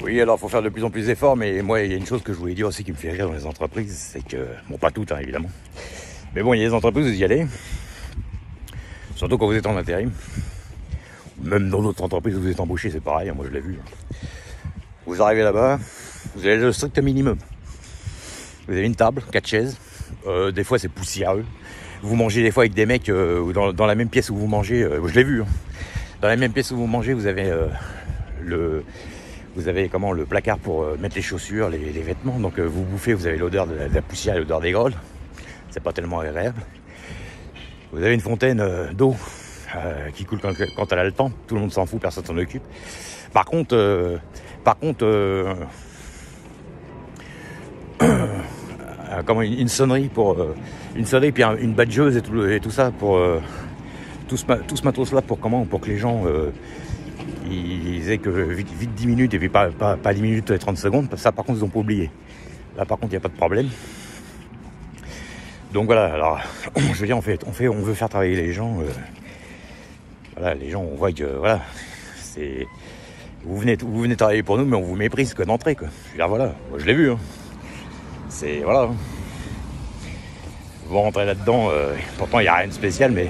Oui, alors il faut faire de plus en plus d'efforts, mais moi, il y a une chose que je voulais dire aussi qui me fait rire dans les entreprises, c'est que, bon, pas toutes, hein, évidemment, mais bon, il y a des entreprises où vous y allez, surtout quand vous êtes en intérim, même dans d'autres entreprises où vous êtes embauché, c'est pareil, moi je l'ai vu. Vous arrivez là-bas, vous avez le strict minimum. Vous avez une table, 4 chaises, des fois c'est poussiéreux. Vous mangez des fois avec des mecs dans la même pièce où vous mangez, je l'ai vu, hein. Dans la même pièce où vous mangez, vous avez le placard pour mettre les chaussures, les vêtements. Donc vous bouffez, vous avez l'odeur de la poussière et l'odeur des grolles. C'est pas tellement agréable. Vous avez une fontaine d'eau qui coule quand elle a le temps. Tout le monde s'en fout, personne s'en occupe. Par contre, une sonnerie puis une badgeuse et tout ça pour tout ce matos là pour que les gens ils aient que vite 10 minutes et puis pas 10 minutes et 30 secondes. Ça par contre ils ont pas oublié. Là par contre il n'y a pas de problème. Donc voilà, alors je veux dire on veut faire travailler les gens. Voilà, les gens on voit que voilà, c'est vous venez travailler pour nous mais on vous méprise que d'entrée quoi. Je veux dire voilà, moi je l'ai vu hein. C'est voilà. Vous rentrez là-dedans, pourtant il n'y a rien de spécial mais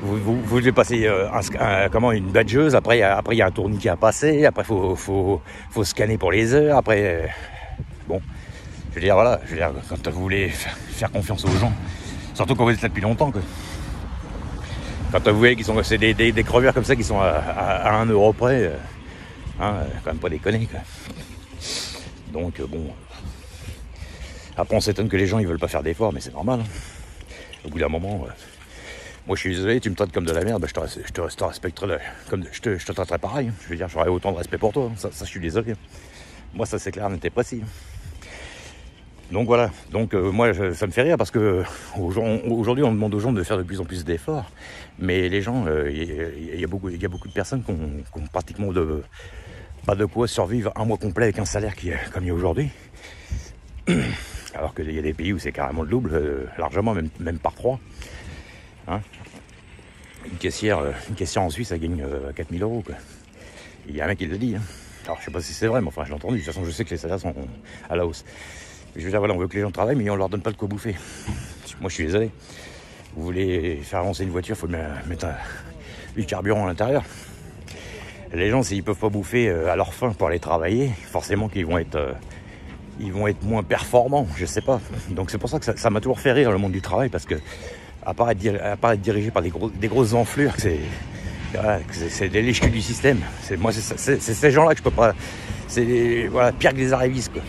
vous devez passer une badgeuse, après il y a un tourniquet à passer, après faut scanner pour les heures, après bon, je veux dire voilà, quand vous voulez faire confiance aux gens, surtout quand vous êtes là depuis longtemps quoi. Quand vous voyez qu'ils sont c'est des creveurs comme ça qui sont à 1 euro près, quand même pas déconner quoi. Donc bon, après on s'étonne que les gens ils veulent pas faire d'efforts, mais c'est normal. Au bout d'un moment. Moi je suis désolé, tu me traites comme de la merde, je te respecterai comme je te traiterai pareil. Je veux dire, j'aurai autant de respect pour toi. Ça je suis désolé. Moi ça c'est clair, n'était précis. Donc voilà. Donc moi ça me fait rire parce que aujourd'hui on demande aux gens de faire de plus en plus d'efforts, mais les gens, il y a beaucoup de personnes qui ont pratiquement pas de quoi survivre un mois complet avec un salaire qui est comme il y a aujourd'hui. Alors qu'il y a des pays où c'est carrément le double, largement, même par 3. Hein, une caissière en Suisse, elle gagne 4000 €. Quoi. Il y a un mec qui le dit. Hein. Alors je sais pas si c'est vrai, mais enfin je l'ai entendu. De toute façon, je sais que les salaires sont à la hausse. Je veux dire, voilà, on veut que les gens travaillent, mais on leur donne pas de quoi bouffer. Moi, je suis désolé. Vous voulez faire avancer une voiture, il faut mettre du carburant à l'intérieur. Les gens, s'ils peuvent pas bouffer à leur faim pour aller travailler, forcément qu'ils vont être moins performants. Je sais pas. Donc c'est pour ça que ça m'a toujours fait rire le monde du travail, parce que à part être dirigé par des grosses enflures, c'est des lèches-culs du système. C'est ces gens-là que je peux pas. C'est voilà, pire que des arrivistes quoi.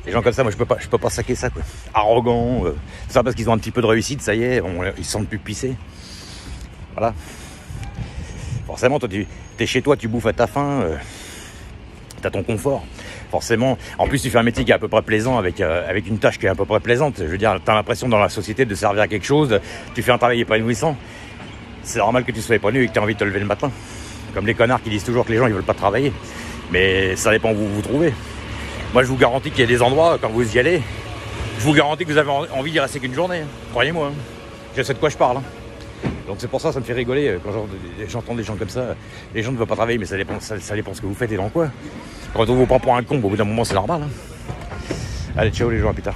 Les gens comme ça, moi je peux pas saquer ça quoi. Arrogants, ça parce qu'ils ont un petit peu de réussite, ça y est, ils se sentent plus pissés. Voilà. Forcément, toi t'es chez toi, tu bouffes à ta faim, t'as ton confort. Forcément, en plus tu fais un métier qui est à peu près plaisant avec une tâche qui est à peu près plaisante. Je veux dire, t'as l'impression dans la société de servir à quelque chose, tu fais un travail épanouissant. C'est normal que tu sois épanoui et que tu aies envie de te lever le matin. Comme les connards qui disent toujours que les gens ils veulent pas travailler. Mais ça dépend où vous vous trouvez. Moi je vous garantis qu'il y a des endroits, quand vous y allez, je vous garantis que vous avez envie d'y rester qu'une journée. Hein. Croyez-moi. Hein. Je sais de quoi je parle. Hein. Donc c'est pour ça me fait rigoler quand j'entends des gens comme ça. Les gens ne veulent pas travailler, mais ça dépend ce que vous faites et dans quoi. Quand on vous prend pour un con, au bout d'un moment c'est normal. Hein. Allez, ciao les gens, à plus tard.